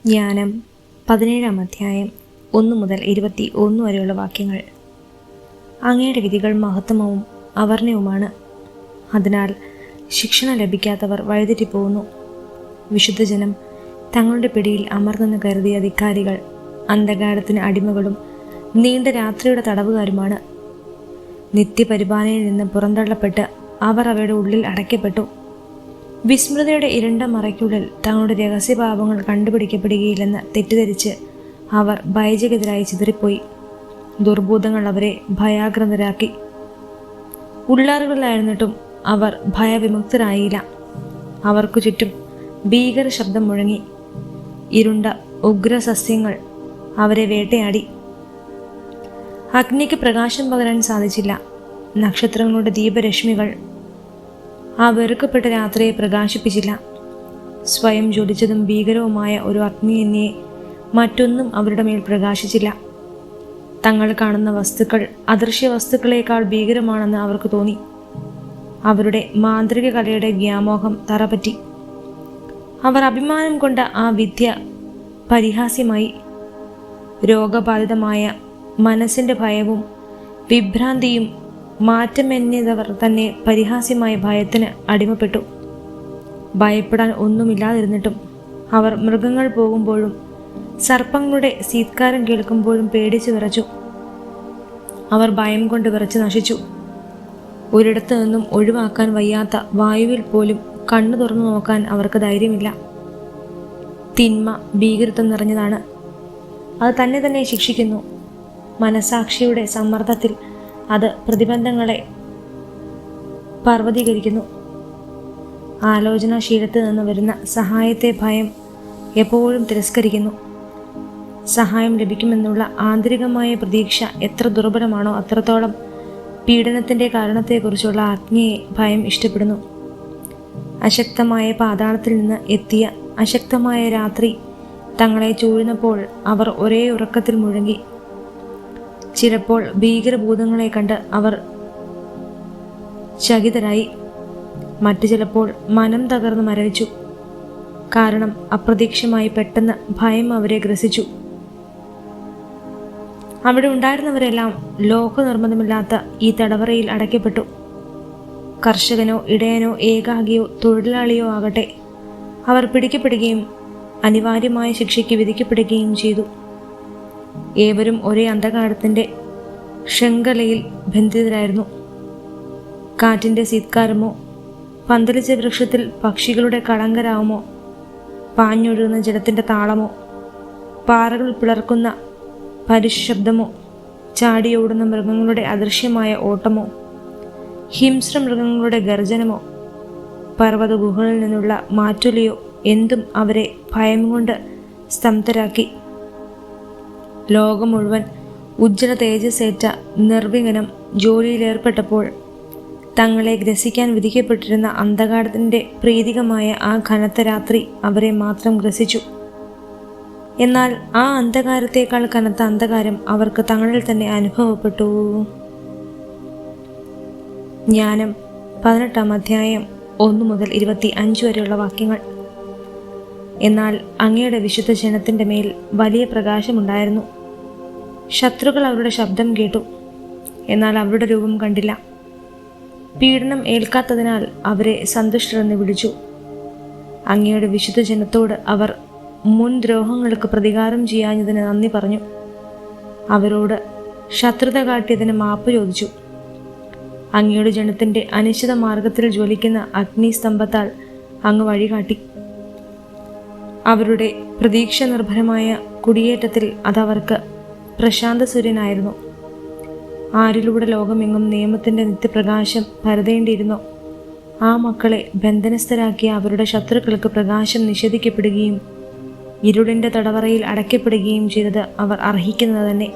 ജ്ഞാനം 17-ാം അധ്യായം 1 മുതൽ 21 വരെയുള്ള വാക്യങ്ങൾ. അങ്ങയുടെ വിധികൾ മഹത്തമവും അവർണ്ണയവുമാണ്. അതിനാൽ ശിക്ഷണം ലഭിക്കാത്തവർ വഴിതെറ്റിപ്പോകുന്നു. വിശുദ്ധജനം തങ്ങളുടെ പിടിയിൽ അമർന്നെന്ന് കരുതിയ അധികാരികൾ അന്ധകാരത്തിന് അടിമകളും നീണ്ട രാത്രിയുടെ തടവുകാരുമാണ്. നിത്യപരിപാലനയിൽ നിന്ന് പുറന്തള്ളപ്പെട്ട് അവർ അവയുടെ ഉള്ളിൽ അടയ്ക്കപ്പെട്ടു. വിസ്മൃതിയുടെ ഇരുണ്ട മറയ്ക്കുള്ളിൽ തങ്ങളുടെ രഹസ്യപാപങ്ങൾ കണ്ടുപിടിക്കപ്പെടുകയില്ലെന്ന് തെറ്റിദ്ധരിച്ച് അവർ ഭയചകിതരായി ചിതറിപ്പോയി. ദുർഭൂതങ്ങൾ അവരെ ഭയാഗ്രതരാക്കി. ഉള്ളാറുകളിലായിരുന്നിട്ടും അവർ ഭയവിമുക്തരായില്ല. അവർക്കു ചുറ്റും ഭീകര ശബ്ദം മുഴങ്ങി. ഇരുണ്ട ഉഗ്രസസ്യങ്ങൾ അവരെ വേട്ടയാടി. അഗ്നിക്ക് പ്രകാശം പകരാൻ സാധിച്ചില്ല. നക്ഷത്രങ്ങളുടെ ദീപരശ്മികൾ ആ വെറുക്കപ്പെട്ട രാത്രിയെ പ്രകാശിപ്പിച്ചില്ല. സ്വയം ജ്വലിച്ചതും ഭീകരവുമായ ഒരു അഗ്നി എന്നിയെ മറ്റൊന്നും അവരുടെ മേൽ പ്രകാശിച്ചില്ല. തങ്ങൾ കാണുന്ന വസ്തുക്കൾ അദൃശ്യ വസ്തുക്കളേക്കാൾ ഭീകരമാണെന്ന് അവർക്ക് തോന്നി. അവരുടെ മാന്ത്രിക കലയുടെ വ്യാമോഹം തറപറ്റി. അവർ അഭിമാനം കൊണ്ട ആ വിദ്യ പരിഹാസ്യമായി. രോഗബാധിതമായ മനസ്സിൻ്റെ ഭയവും വിഭ്രാന്തിയും മാറ്റമെന്നിയവർ തന്നെ പരിഹാസ്യമായ ഭയത്തിന് അടിമപ്പെട്ടു. ഭയപ്പെടാൻ ഒന്നുമില്ലാതിരുന്നിട്ടും അവർ മൃഗങ്ങൾ പോകുമ്പോഴും സർപ്പങ്ങളുടെ സീത്കാരം കേൾക്കുമ്പോഴും പേടിച്ചു വിറച്ചു. അവർ ഭയം കൊണ്ട് വിറച്ച് നശിച്ചു. ഒരിടത്തു നിന്നും ഒഴിവാക്കാൻ വയ്യാത്ത വായുവിൽ പോലും കണ്ണു തുറന്നു നോക്കാൻ അവർക്ക് ധൈര്യമില്ല. തിന്മ ഭീകരത്വം നിറഞ്ഞതാണ്. അത് തന്നെ ശിക്ഷിക്കുന്നു. മനസാക്ഷിയുടെ സമ്മർദ്ദത്തിൽ അത് പ്രതിബന്ധങ്ങളെ പർവ്വതീകരിക്കുന്നു. ആലോചനാശീലത്തിൽ നിന്ന് വരുന്ന സഹായത്തെ ഭയം എപ്പോഴും തിരസ്കരിക്കുന്നു. സഹായം ലഭിക്കുമെന്നുള്ള ആന്തരികമായ പ്രതീക്ഷ എത്ര ദുർബലമാണോ അത്രത്തോളം പീഡനത്തിൻ്റെ കാരണത്തെക്കുറിച്ചുള്ള ആജ്ഞയെ ഭയം ഇഷ്ടപ്പെടുന്നു. അശക്തമായ പാതാളത്തിൽ നിന്ന് എത്തിയ അശക്തമായ രാത്രി തങ്ങളെ ചൂഴുന്നപ്പോൾ അവർ ഒരേ ഉറക്കത്തിൽ മുഴങ്ങി. ചിലപ്പോൾ ഭീകരഭൂതങ്ങളെ കണ്ട് അവർ ചകിതരായി. മറ്റു ചിലപ്പോൾ മനം തകർന്ന് മരവിച്ചു. കാരണം അപ്രതീക്ഷിതമായി പെട്ടെന്ന് ഭയം അവരെ ഗ്രസിച്ചു. അവിടെ ഉണ്ടായിരുന്നവരെല്ലാം ലോകനിർമ്മിതമില്ലാത്ത ഈ തടവറയിൽ അടയ്ക്കപ്പെട്ടു. കർഷകനോ ഇടയനോ ഏകാഗിയോ തൊഴിലാളിയോ ആകട്ടെ, അവർ പിടിക്കപ്പെടുകയും അനിവാര്യമായ ശിക്ഷയ്ക്ക് വിധിക്കപ്പെടുകയും ചെയ്തു. ഏവരും ഒരേ അന്ധകാരത്തിൻ്റെ ശൃംഖലയിൽ ബന്ധിതരായിരുന്നു. കാറ്റിൻ്റെ സീത്കാരമോ പന്തലിച്ച വൃക്ഷത്തിൽ പക്ഷികളുടെ കളങ്കരാവമോ പാഞ്ഞൊഴുകുന്ന ജലത്തിൻ്റെ താളമോ പാറകൾ പിളർക്കുന്ന പരിശബ്ദമോ ചാടിയോടുന്ന മൃഗങ്ങളുടെ അദൃശ്യമായ ഓട്ടമോ ഹിംസ്ര മൃഗങ്ങളുടെ ഗർജനമോ പർവ്വത ഗുഹകളിൽ നിന്നുള്ള മാറ്റൊലിയോ എന്തും അവരെ ഭയം കൊണ്ട് സ്തബ്ധരാക്കി. ലോകം മുഴുവൻ ഉജ്ജ്വല തേജസ്സേറ്റ നിർവിഘ്നം ജോലിയിലേർപ്പെട്ടപ്പോൾ തങ്ങളെ ഗ്രസിക്കാൻ വിധിക്കപ്പെട്ടിരുന്ന അന്ധകാരത്തിൻ്റെ പ്രീതികമായ ആ ഘനത്ത രാത്രി അവരെ മാത്രം ഗ്രസിച്ചു. എന്നാൽ ആ അന്ധകാരത്തേക്കാൾ കനത്ത അന്ധകാരം അവർക്ക് തങ്ങളിൽ തന്നെ അനുഭവപ്പെട്ടു. ജ്ഞാനം 18-ാം അധ്യായം 1 മുതൽ 25 വരെയുള്ള വാക്യങ്ങൾ. എന്നാൽ അങ്ങയുടെ വിശുദ്ധ ജനത്തിൻ്റെ മേൽ വലിയ പ്രകാശമുണ്ടായിരുന്നു. ശത്രുക്കൾ അവരുടെ ശബ്ദം കേട്ടു, എന്നാൽ അവരുടെ രൂപം കണ്ടില്ല. പീഡനം ഏൽക്കാത്തതിനാൽ അവരെ സന്തുഷ്ടരെന്ന് വിളിച്ചു. അങ്ങയുടെ വിശുദ്ധ ജനത്തോട് അവർ മുൻ ദ്രോഹങ്ങൾക്ക് പ്രതികാരം ചെയ്യാഞ്ഞതിന് നന്ദി പറഞ്ഞു. അവരോട് ശത്രുത കാട്ടിയതിന് മാപ്പ് ചോദിച്ചു. അങ്ങയുടെ ജനത്തിൻ്റെ അനിശ്ചിത മാർഗത്തിൽ ജ്വലിക്കുന്ന അഗ്നിസ്തംഭത്താൽ അങ്ങ് വഴികാട്ടി. അവരുടെ പ്രതീക്ഷ നിർഭരമായ കുടിയേറ്റത്തിൽ അതവർക്ക് പ്രശാന്ത സൂര്യനായിരുന്നു. ആരിലൂടെ ലോകമെങ്ങും നിയമത്തിൻ്റെ നിത്യപ്രകാശം പരതേണ്ടിയിരുന്നോ ആ മക്കളെ ബന്ധനസ്ഥരാക്കിയ അവരുടെ ശത്രുക്കൾക്ക് പ്രകാശം നിഷേധിക്കപ്പെടുകയും ഇരുളിൻ്റെ തടവറയിൽ അടയ്ക്കപ്പെടുകയും ചെയ്തത് അവർ അർഹിക്കുന്നത് തന്നെ.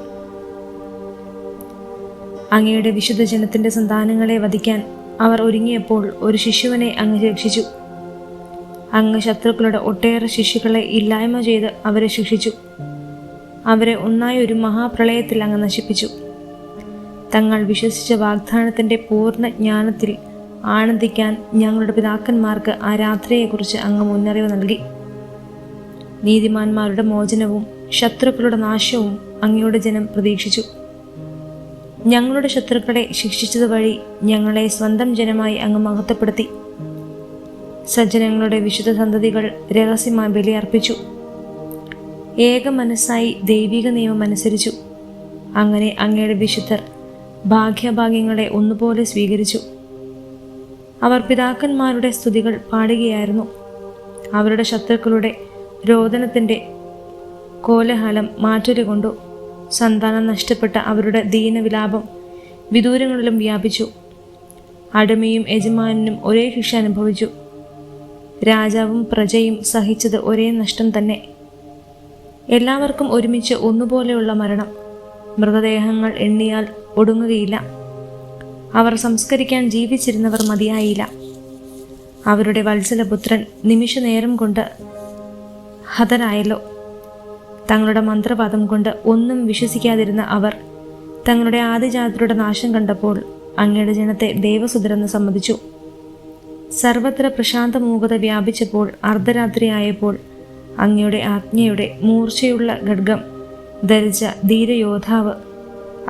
അങ്ങയുടെ വിശുദ്ധ ജനത്തിൻ്റെ സന്താനങ്ങളെ വധിക്കാൻ അവർ ഒരുങ്ങിയപ്പോൾ ഒരു ശിശുവിനെ അങ്ങ് രക്ഷിച്ചു. അങ്ങ് ശത്രുക്കളുടെ ഒട്ടേറെ ശിശുക്കളെ ഇല്ലായ്മ ചെയ്ത് അവരെ ശിക്ഷിച്ചു. അവരെ ഒന്നായി ഒരു മഹാപ്രളയത്തിൽ അങ്ങ് നശിപ്പിച്ചു. തങ്ങൾ വിശ്വസിച്ച വാഗ്ദാനത്തിൻ്റെ പൂർണ്ണ ജ്ഞാനത്തിൽ ആനന്ദിക്കാൻ ഞങ്ങളുടെ പിതാക്കന്മാർക്ക് ആ രാത്രിയെക്കുറിച്ച് അങ്ങ് മുന്നറിവ് നൽകി. നീതിമാന്മാരുടെ മോചനവും ശത്രുക്കളുടെ നാശവും അങ്ങയുടെ ജനം പ്രതീക്ഷിച്ചു. ഞങ്ങളുടെ ശത്രുക്കളെ ശിക്ഷിച്ചത് വഴി ഞങ്ങളെ സ്വന്തം ജനമായി അങ്ങ് മഹത്വപ്പെടുത്തി. സജ്ജനങ്ങളുടെ വിശുദ്ധ സന്തതികൾ രഹസ്യമായി ബലിയർപ്പിച്ചു. ഏക മനസ്സായി ദൈവിക നിയമം അനുസരിച്ചു. അങ്ങനെ അങ്ങയുടെ വിശുദ്ധർ ഭാഗ്യഭാഗ്യങ്ങളെ ഒന്നുപോലെ സ്വീകരിച്ചു. അവർ പിതാക്കന്മാരുടെ സ്തുതികൾ പാടുകയായിരുന്നു. അവരുടെ ശത്രുക്കളുടെ രോദനത്തിൻ്റെ കോലാഹലം മാറ്റൊലി കൊണ്ടു. സന്താനം നഷ്ടപ്പെട്ട അവരുടെ ദീനവിലാപം വിദൂരങ്ങളിലും വ്യാപിച്ചു. അടിമയും യജമാനും ഒരേ ശിക്ഷ അനുഭവിച്ചു. രാജാവും പ്രജയും സഹിച്ചത് ഒരേ നഷ്ടം തന്നെ. എല്ലാവർക്കും ഒരുമിച്ച് ഒന്നുപോലെയുള്ള മരണം. മൃതദേഹങ്ങൾ എണ്ണിയാൽ ഒടുങ്ങുകയില്ല. അവർ സംസ്കരിക്കാൻ ജീവിച്ചിരുന്നവർ മതിയായില്ല. അവരുടെ വത്സലപുത്രൻ നിമിഷനേരം കൊണ്ട് ഹതരായല്ലോ. തങ്ങളുടെ മന്ത്രവാദം കൊണ്ട് ഒന്നും വിശ്വസിക്കാതിരുന്ന അവർ തങ്ങളുടെ ആദിജാതരുടെ നാശം കണ്ടപ്പോൾ അങ്ങയുടെ ജനത്തെ ദേവസുതരെന്ന് സമ്മതിച്ചു. സർവത്ര പ്രശാന്തമൂകത വ്യാപിച്ചപ്പോൾ അർദ്ധരാത്രിയായപ്പോൾ അങ്ങയുടെ ആജ്ഞയുടെ മൂർച്ചയുള്ള ഖഡ്ഗം ധരിച്ച ധീരയോദ്ധാവ്,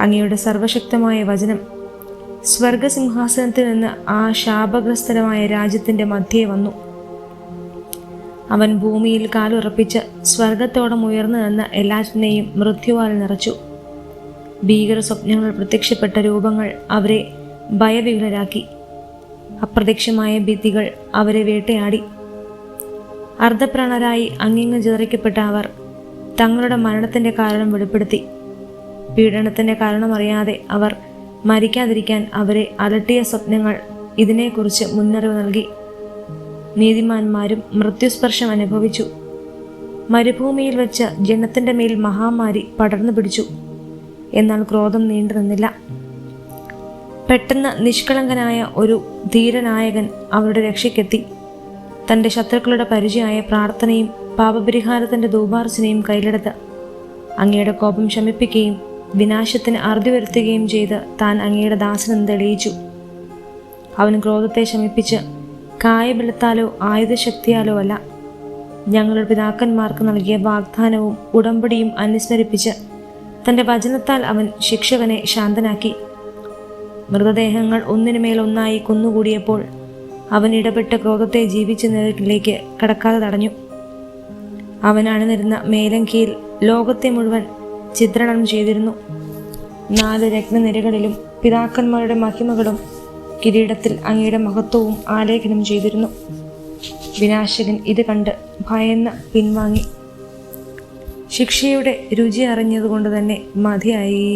അങ്ങയുടെ സർവശക്തമായ വചനം സ്വർഗസിംഹാസനത്തിൽ നിന്ന് ആ ശാപഗ്രസ്തരമായ രാജ്യത്തിൻ്റെ മധ്യേ വന്നു. അവൻ ഭൂമിയിൽ കാലുറപ്പിച്ച് സ്വർഗത്തോളം ഉയർന്നു നിന്ന് എല്ലാറ്റിനെയും മൃത്യുവാൽ നിറച്ചു. ഭീകര സ്വപ്നങ്ങൾ പ്രത്യക്ഷപ്പെട്ട രൂപങ്ങൾ അവരെ ഭയവിഹ്വലരാക്കി. അപ്രത്യക്ഷമായ ഭിത്തികൾ അവരെ വേട്ടയാടി. അർദ്ധപ്രാണരായി അങ്ങിങ്ങ് ചിതറിക്കപ്പെട്ട അവർ തങ്ങളുടെ മരണത്തിൻ്റെ കാരണം വെളിപ്പെടുത്തി. പീഡനത്തിൻ്റെ കാരണമറിയാതെ അവർ മരിക്കാതിരിക്കാൻ അവരെ അലട്ടിയ സ്വപ്നങ്ങൾ ഇതിനെക്കുറിച്ച് മുന്നറിവ് നൽകി. നീതിമാന്മാരും മൃത്യുസ്പർശം അനുഭവിച്ചു. മരുഭൂമിയിൽ വെച്ച് ജനത്തിൻ്റെ മേൽ മഹാമാരി പടർന്നു പിടിച്ചു. എന്നാൽ ക്രോധം നീണ്ടു നിന്നില്ല. പെട്ടെന്ന് നിഷ്കളങ്കനായ ഒരു ധീരനായകൻ അവരുടെ രക്ഷയ്ക്കെത്തി. തൻ്റെ ശത്രുക്കളുടെ പരിചയമായ പ്രാർത്ഥനയും പാപപരിഹാരത്തിൻ്റെ ധൂപാർച്ചനയും കയ്യിലെടുത്ത് അങ്ങയുടെ കോപം ശമിപ്പിക്കുകയും വിനാശത്തിന് അറുതി വരുത്തുകയും ചെയ്ത് താൻ അങ്ങയുടെ ദാസനെന്ന് തെളിയിച്ചു. അവൻ ക്രോധത്തെ ശമിപ്പിച്ച് കായബലത്താലോ ആയുധശക്തിയാലോ അല്ല, ഞങ്ങളുടെ പിതാക്കന്മാർക്ക് നൽകിയ വാഗ്ദാനവും ഉടമ്പടിയും അനുസ്മരിപ്പിച്ച് തൻ്റെ വചനത്താൽ അവൻ ശിക്ഷകനെ ശാന്തനാക്കി. മൃതദേഹങ്ങൾ ഒന്നിനുമേലൊന്നായി കുന്നുകൂടിയപ്പോൾ അവൻ ഇടപെട്ട ക്രോധത്തെ ജീവിച്ച നിലയിലേക്ക് കടക്കാതെ തടഞ്ഞു. അവൻ അണിനിരുന്ന മേലങ്കിയിൽ ലോകത്തെ മുഴുവൻ ചിത്രണം ചെയ്തിരുന്നു. 4 രത്നനിരകളിലും പിതാക്കന്മാരുടെ മഹിമകളും കിരീടത്തിൽ അങ്ങയുടെ മഹത്വവും ആലേഖനം ചെയ്തിരുന്നു. വിനാശകൻ ഇത് കണ്ട് ഭയന്ന് പിൻവാങ്ങി. ശിക്ഷയുടെ രുചി അറിഞ്ഞതുകൊണ്ട് തന്നെ മതിയായി.